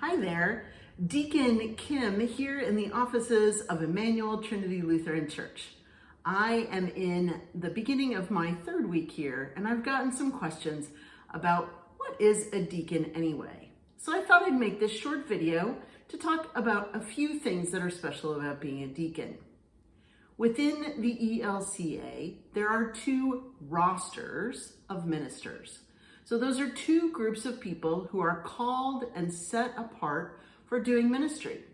Hi there, Deacon Kim here in the offices of Emmanuel Trinity Lutheran Church. I am in the beginning of my third week here, and I've gotten some questions about what is a deacon anyway. So I thought I'd make this short video to talk about a few things that are special about being a deacon. Within the ELCA, there are two rosters of ministers. So those are two groups of people who are called and set apart for doing ministry.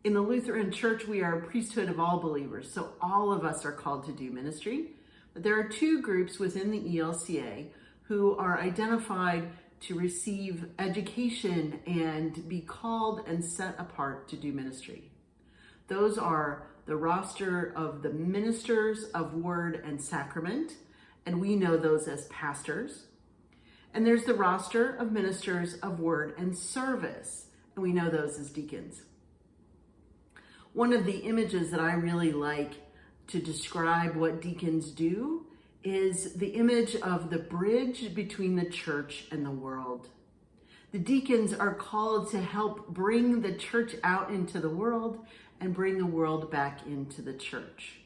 In the Lutheran Church, we are a priesthood of all believers, so all of us are called to do ministry. But there are two groups within the ELCA who are identified to receive education and be called and set apart to do ministry. Those are the roster of the ministers of word and sacrament, and we know those as pastors. And there's the roster of ministers of word and service, and we know those as deacons. One of the images that I really like to describe what deacons do is the image of the bridge between the church and the world. The deacons are called to help bring the church out into the world and bring the world back into the church.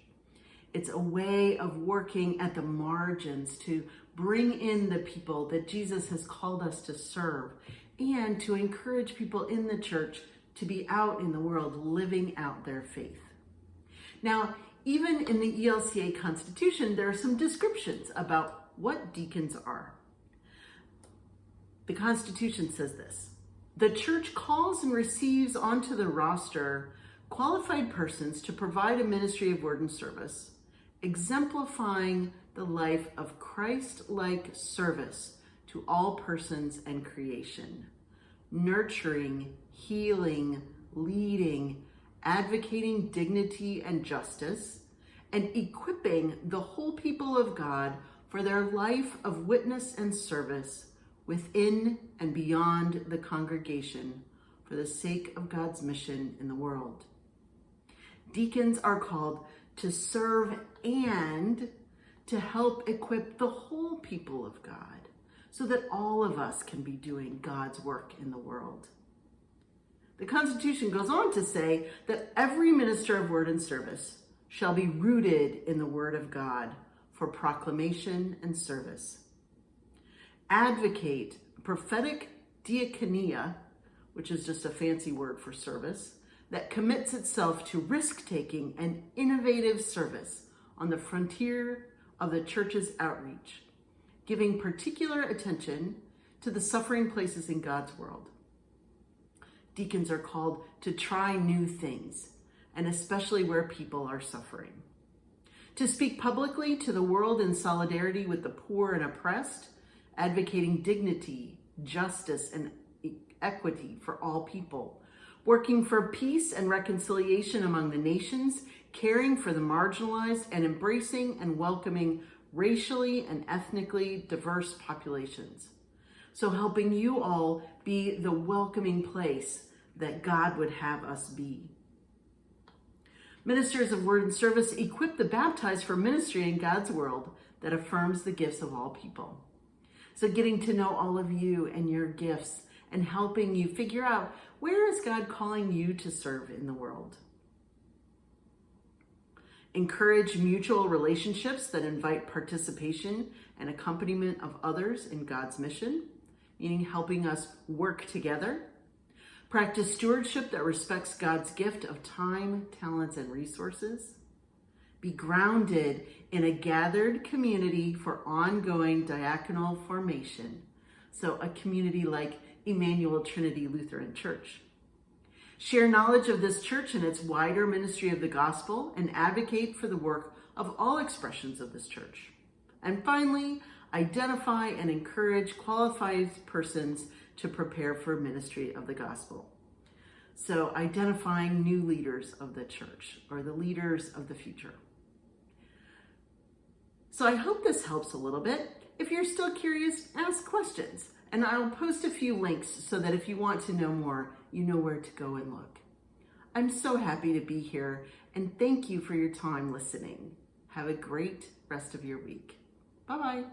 It's a way of working at the margins to bring in the people that Jesus has called us to serve and to encourage people in the church to be out in the world living out their faith. Now, even in the ELCA Constitution, there are some descriptions about what deacons are. The Constitution says this: the church calls and receives onto the roster qualified persons to provide a ministry of word and service, exemplifying the life of Christ-like service to all persons and creation, nurturing, healing, leading, advocating dignity and justice, and equipping the whole people of God for their life of witness and service within and beyond the congregation for the sake of God's mission in the world. Deacons are called to serve and to help equip the whole people of God so that all of us can be doing God's work in the world. The Constitution goes on to say that every minister of word and service shall be rooted in the word of God for proclamation and service. Advocate prophetic diaconia, which is just a fancy word for service, that commits itself to risk-taking and innovative service on the frontier of the church's outreach, giving particular attention to the suffering places in God's world. Deacons are called to try new things, and especially where people are suffering. To speak publicly to the world in solidarity with the poor and oppressed, advocating dignity, justice, and equity for all people, working for peace and reconciliation among the nations, caring for the marginalized, and embracing and welcoming racially and ethnically diverse populations. So helping you all be the welcoming place that God would have us be. Ministers of word and service equip the baptized for ministry in God's world that affirms the gifts of all people. So getting to know all of you and your gifts and helping you figure out, where is God calling you to serve in the world? Encourage mutual relationships that invite participation and accompaniment of others in God's mission, meaning helping us work together. Practice stewardship that respects God's gift of time, talents, and resources. Be grounded in a gathered community for ongoing diaconal formation. So a community like Emmanuel Trinity Lutheran Church. Share knowledge of this church and its wider ministry of the gospel and advocate for the work of all expressions of this church. And finally, identify and encourage qualified persons to prepare for ministry of the gospel. So identifying new leaders of the church or the leaders of the future. So I hope this helps a little bit. If you're still curious, ask questions. And I'll post a few links so that if you want to know more, you know where to go and look. I'm so happy to be here, and thank you for your time listening. Have a great rest of your week. Bye-bye.